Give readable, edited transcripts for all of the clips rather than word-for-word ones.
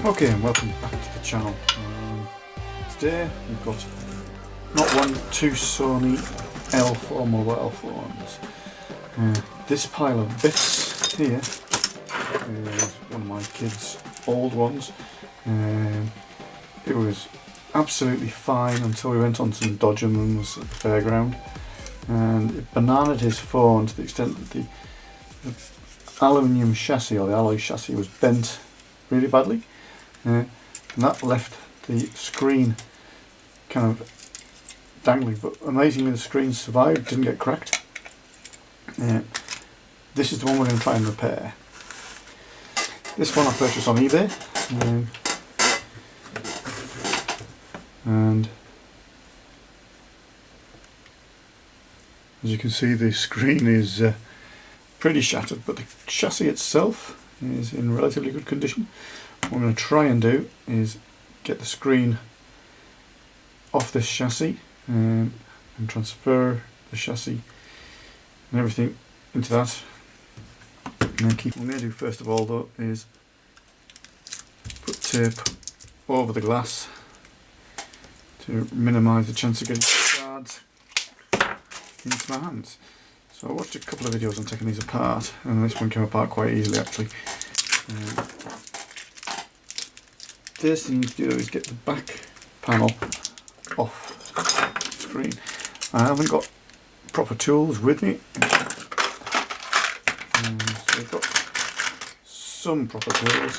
Okay, and welcome back to the channel. Today we've got not one, two Sony L4 mobile phones. This pile of bits here is one of my kids' old ones. It was absolutely fine until we went on some dodgemans at the fairground, and it bananaed his phone to the extent that the aluminium chassis, or the alloy chassis, was bent really badly. And that left the screen kind of dangling, but amazingly the screen survived, didn't get cracked. This is the one we're going to try and repair. This one I purchased on eBay, and as you can see, the screen is pretty shattered, but the chassis itself is in relatively good condition. What I'm going to try and do is get the screen off this chassis and transfer the chassis and everything into that. And what I'm going to do first of all though is put tape over the glass to minimise the chance of getting shards into my hands. So I watched a couple of videos on taking these apart, and this one came apart quite easily actually. First thing you need to do is get the back panel off the screen. I haven't got proper tools with me, so I've got some proper tools,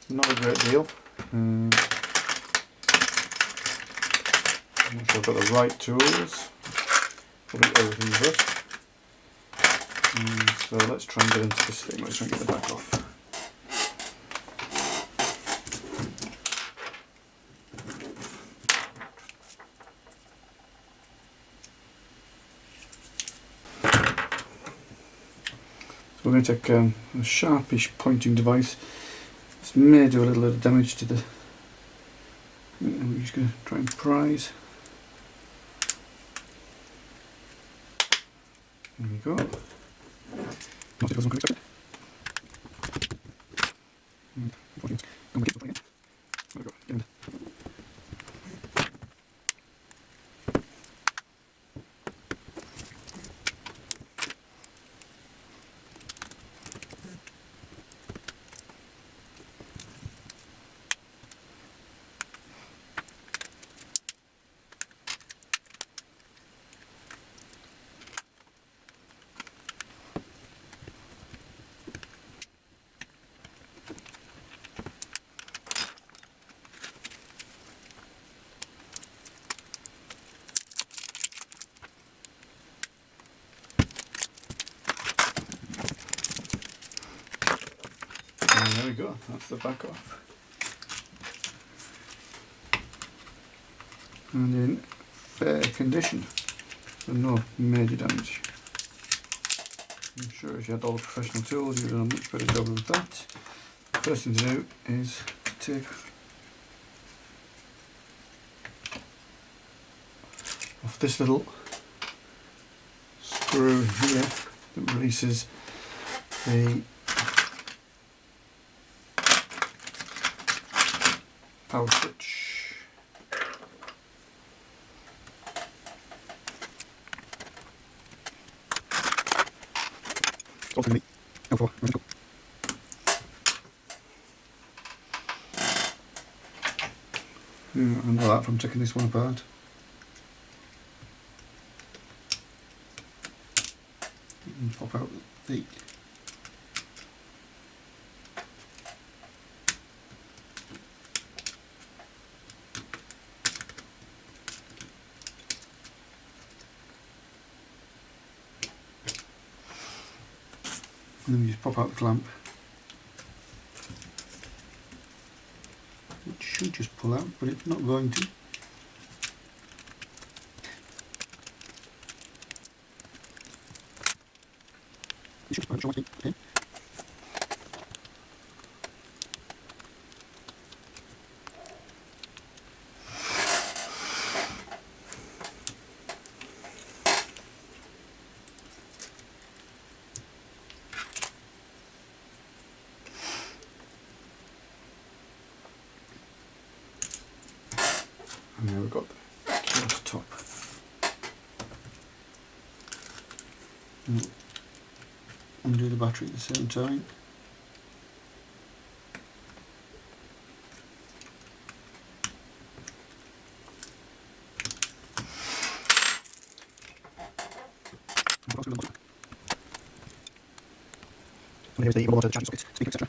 not a great deal. I'm not sure I've got the right tools, probably everything but. So let's try and get into this thing. Let's try and get the back off. So we're going to take a sharpish pointing device. This may do a little bit of damage to the... And we're just going to try and prise. There we go. There we go, that's the back off. And in fair condition, so no major damage. I'm sure if you had all the professional tools you'd have done a much better job of that. First thing to do is take off this little screw here that releases the power switch. I know that from taking this one apart. And pop out the and then you just pop out the clamp, which should just pull out, but it's not going to. Okay. And now we've got the cable top. Undo the battery at the same time. And here's the water, the charging sockets, speaker, etc.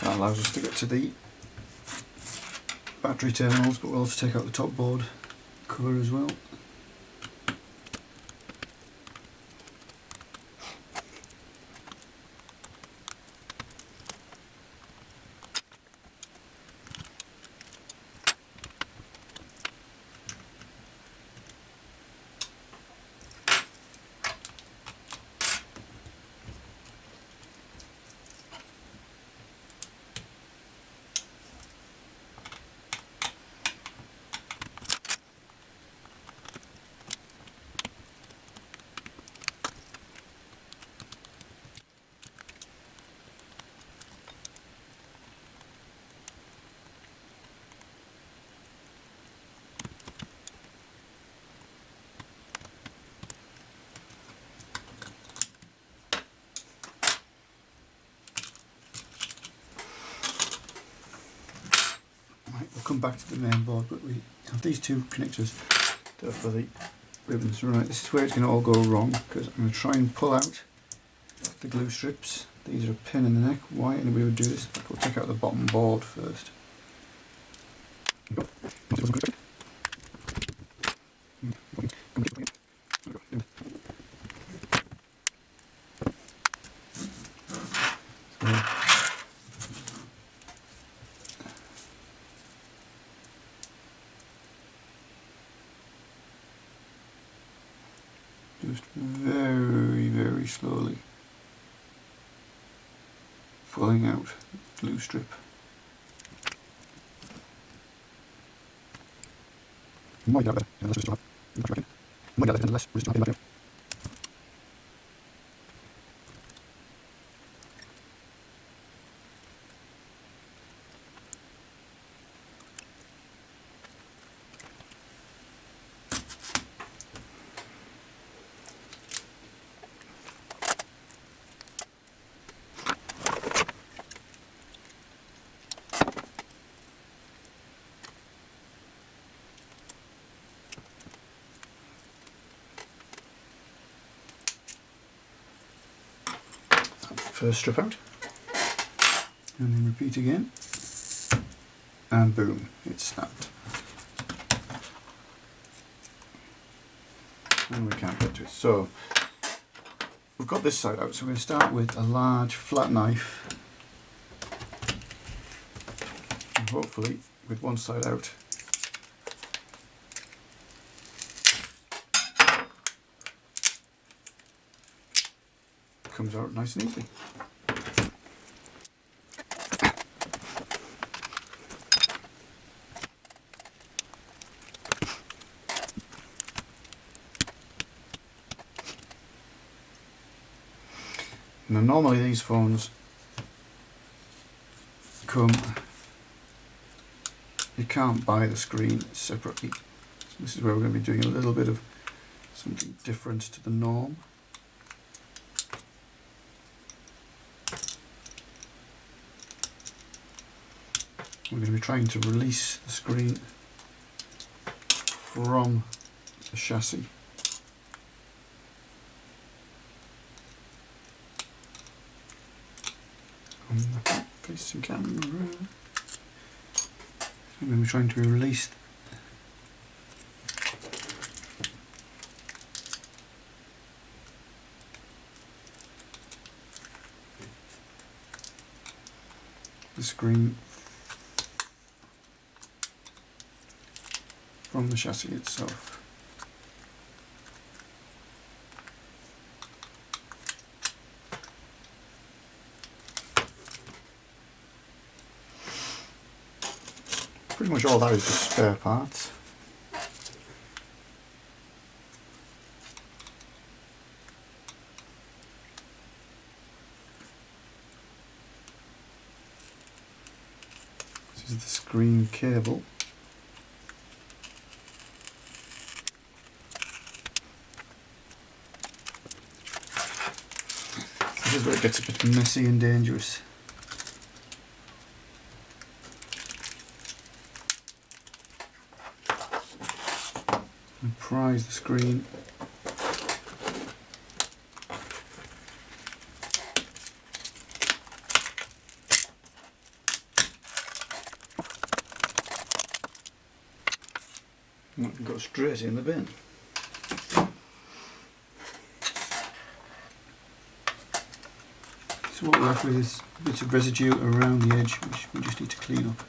That allows us to get to the battery terminals, but we'll also take out the top board cover as well. We'll come back to the main board, but we have these two connectors that are for the ribbons. Right, this is where it's going to all go wrong, because I'm going to try and pull out the glue strips. These are a pin in the neck. Why anybody would do this? We'll take out the bottom board first. Just very, very slowly pulling out the glue strip. Might get better, less resistance. Might get less resistance. First strip out, and then repeat again, and boom, it's snapped. And we can't get to it. So we've got this side out, so we're going to start with a large flat knife, and hopefully with one side out, it comes out nice and easy. Now normally these phones come, you can't buy the screen separately. So this is where we're going to be doing a little bit of something different to the norm. We're going to be trying to release the screen from the chassis. Facing camera. I'm going to be trying to release the screen from the chassis itself. Pretty much all that is just spare parts. This is the screen cable. This is where it gets a bit messy and dangerous. And prise the screen. And that can go straight in the bin. So what we're left with is a bit of residue around the edge, which we just need to clean up.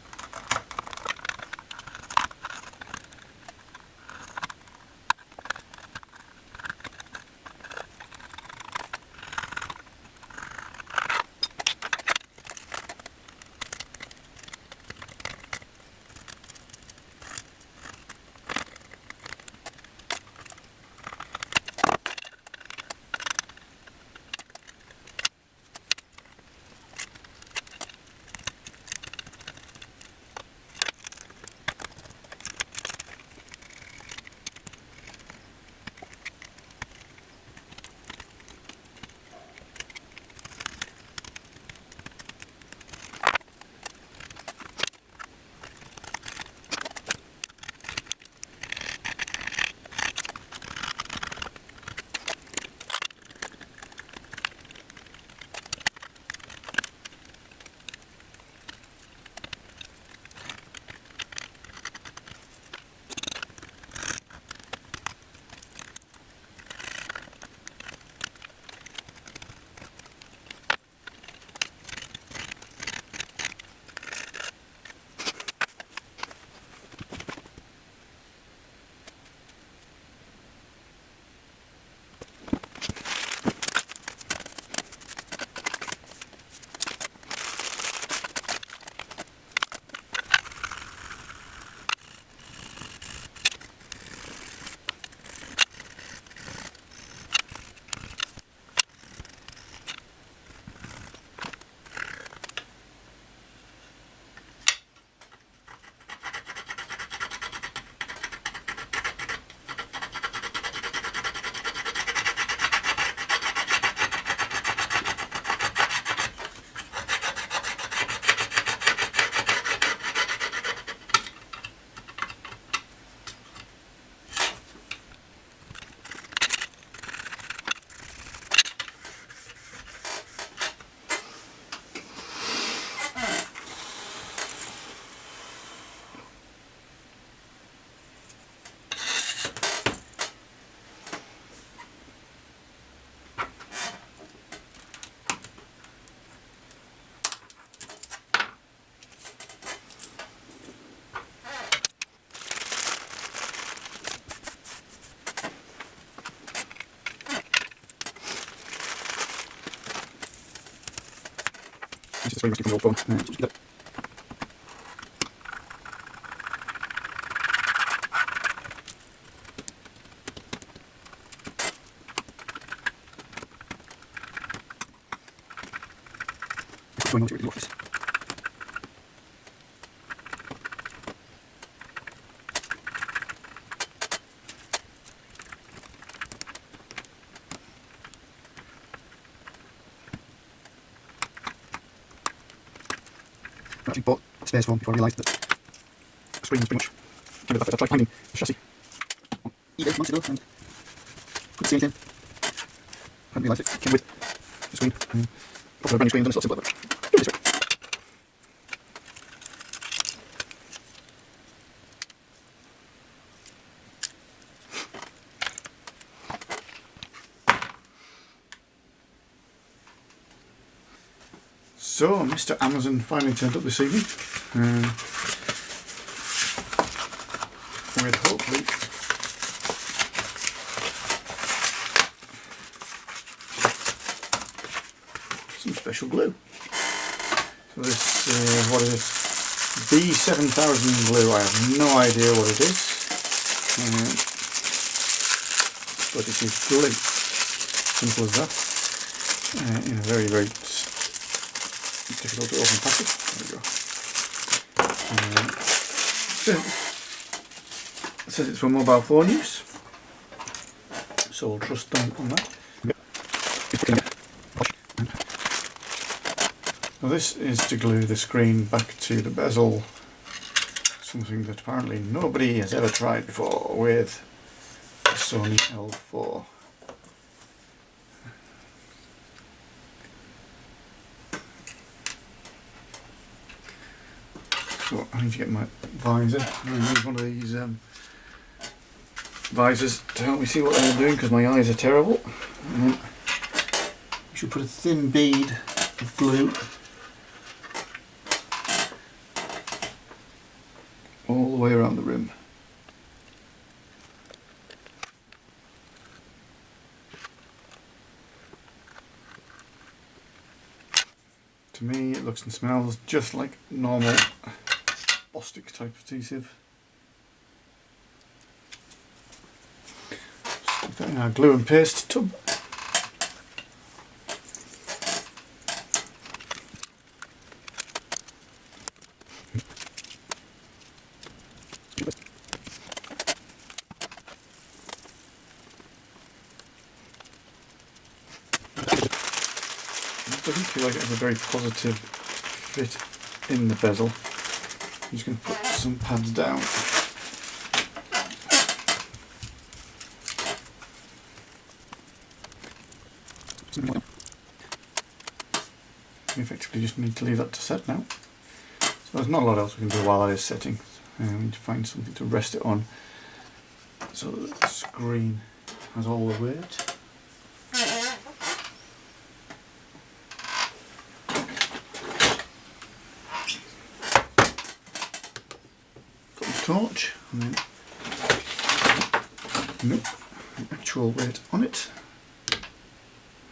This is very rusty from the old phone. So just do that. Going on to the office. I actually bought a space phone before I realised that the screen was pretty much kind of that. I tried finding a chassis on eBay months ago and couldn't see anything. I hadn't realised it came with the screen. Probably a brand new screen and done it so simple, but do it this way. So Mr. Amazon finally turned up this evening with hopefully some special glue. So this, what is this? B7000 glue. I have no idea what it is, but it is glue. Simple as that. In a very, very difficult to open packet. There we go. It says it's for mobile phone use, so we'll trust them on that. Now this is to glue the screen back to the bezel, something that apparently nobody has ever tried before with the Sony L4. So I need to get my visor. I'm going to use one of these visors to help me see what I'm doing because my eyes are terrible. And then I should put a thin bead of glue all the way around the rim. To me it looks and smells just like normal Bostik type adhesive. Stick that in our glue and paste tub. It doesn't feel like it has a very positive fit in the bezel. I'm just going to put some pads down. We effectively just need to leave that to set now. So there's not a lot else we can do while that is setting. We need to find something to rest it on so that the screen has all the weight. Torch and then an actual weight on it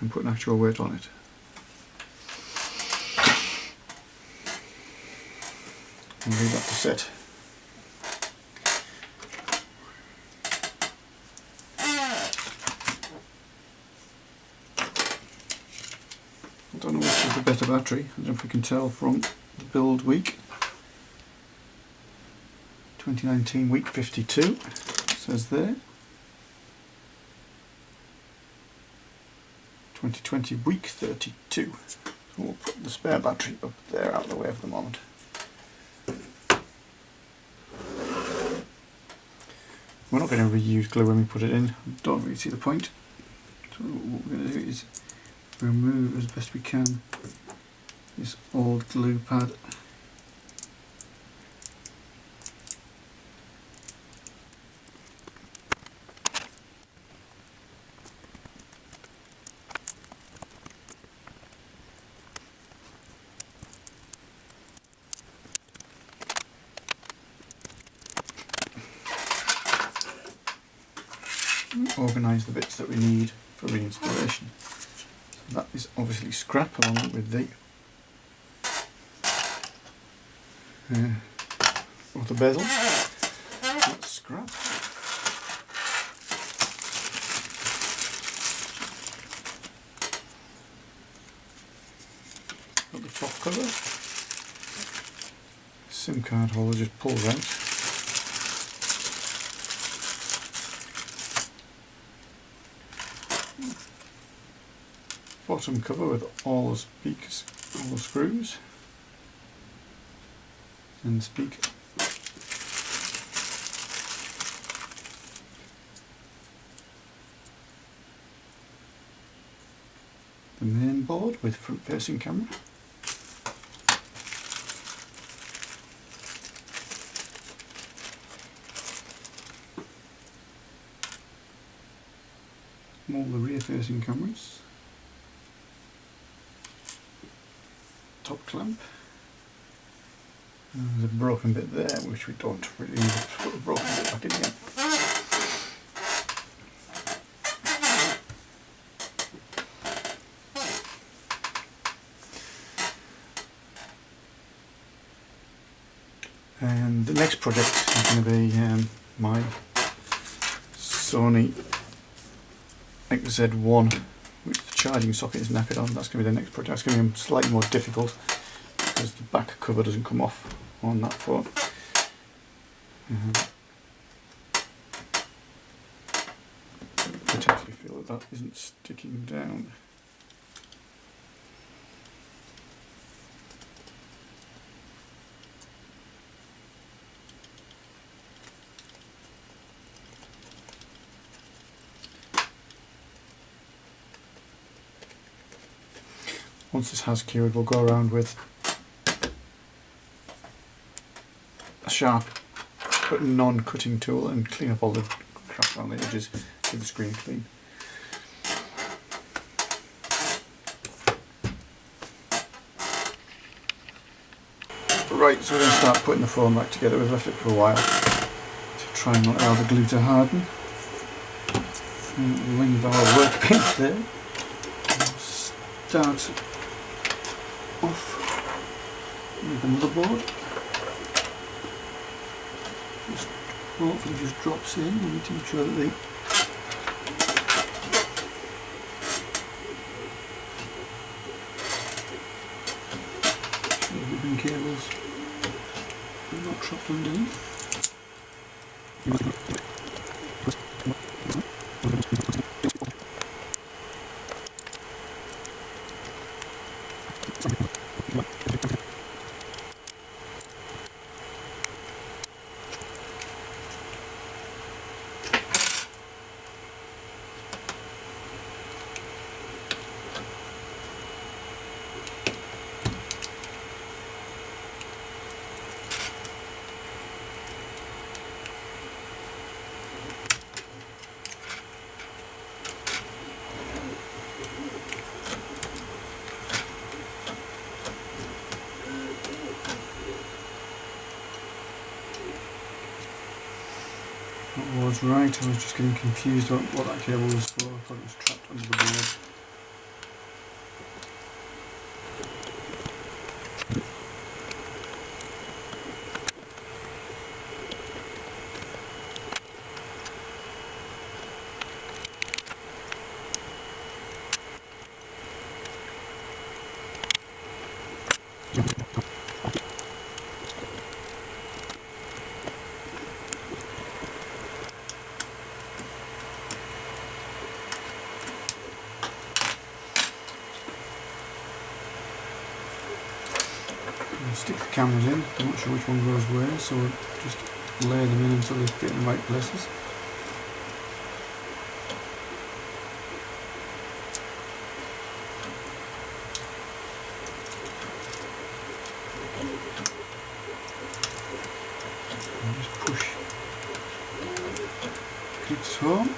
and put an actual weight on it. And leave that to set. I don't know which is the better battery. I don't know if we can tell from the build week. 2019 week 52, it says there. 2020 week 32. So we'll put the spare battery up there out of the way for the moment. We're not going to reuse glue when we put it in. I don't really see the point. So what we're going to do is remove as best we can this old glue pad. Organise the bits that we need for reinstallation. So that is obviously scrap along with the bezel. That's scrap. Got the top cover. SIM card holder just pulls out. Bottom cover with all the speakers, all the screws, and the speaker. The main board with front-facing camera. All the rear-facing cameras. top clamp. There's a broken bit there, which we don't really need to put the broken bit back in again. And the next project is going to be my Sony XZ1, which the charging socket is knackered on. That's going to be the next project. It's going to be slightly more difficult because the back cover doesn't come off on that phone. Potentially feel that that isn't sticking down. Once this has cured, we'll go around with a sharp but non-cutting tool and clean up all the crap around the edges, keep the screen clean. Right, so we're going to start putting the phone back together. We've left it for a while to try and not allow the glue to harden. And we'll leave our workbench there. We'll start off with the motherboard. Just hopefully just drops in. We need to make sure that the ribbon cables are not trapped underneath. That was right, I was just getting confused about what that cable was for. I thought it was trapped under the board. Stick the cameras in. I'm not sure which one goes where, so we'll just lay them in until they fit in the right places. And just push clips home.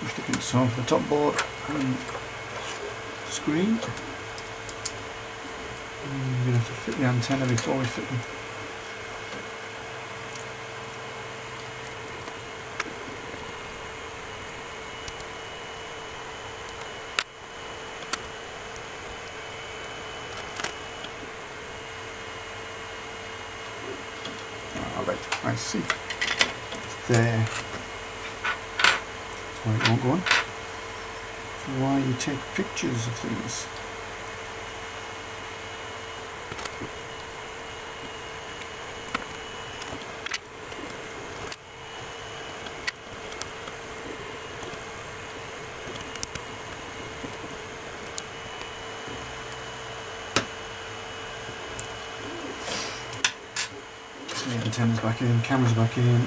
Push the clips home for the top board and screen. And we're going to have to fit the antenna before we fit them. Alright, I see. It's there. Why it won't go on. Why you take pictures of things. So the antenna's back in, camera's back in.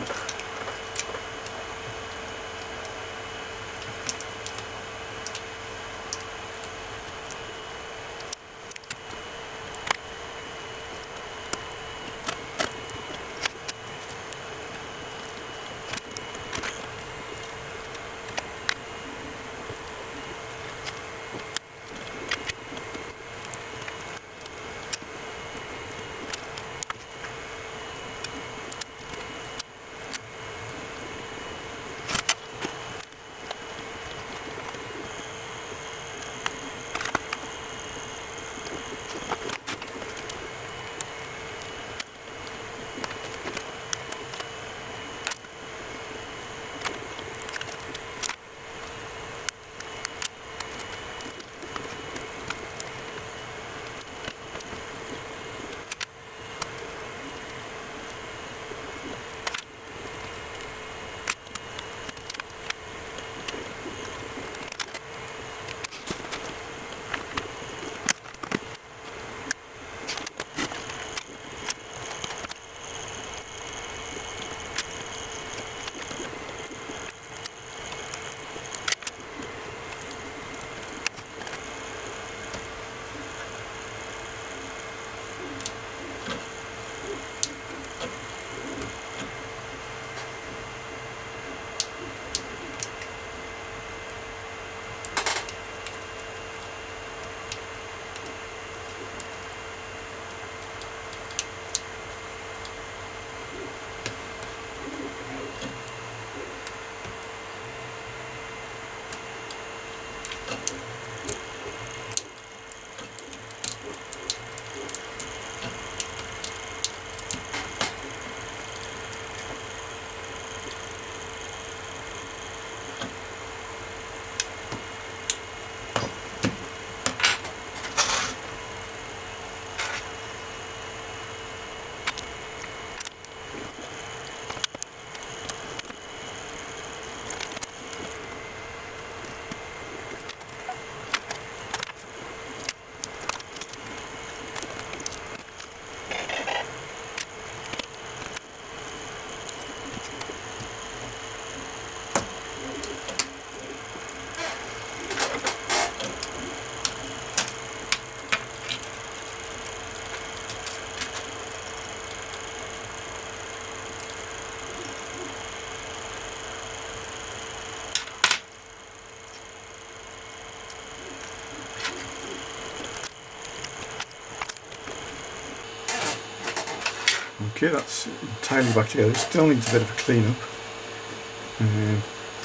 Okay, that's entirely back together. It still needs a bit of a clean up.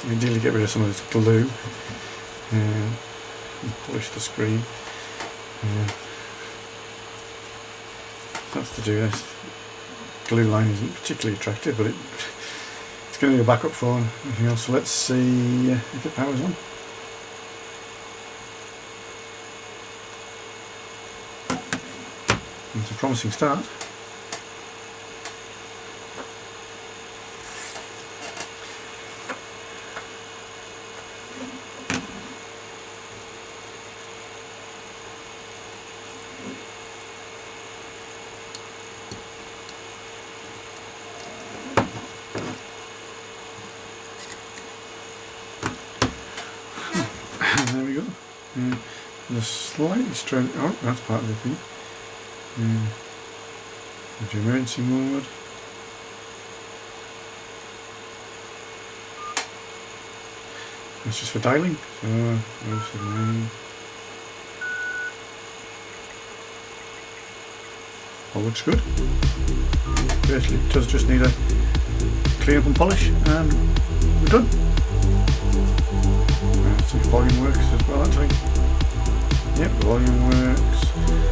Ideally get rid of some of this glue and polish the screen. That's to do this. Glue line isn't particularly attractive, but it's going to be a backup for anything else. So let's see if it powers on. It's a promising start. There we go. There's slightly strange. Oh, that's part of the thing. Into emergency mode. That's just for dialing. So, 079. All looks good. Basically, it does just need a clean up and polish, and we're done. Let's see if volume works as well, actually. Yep, volume works.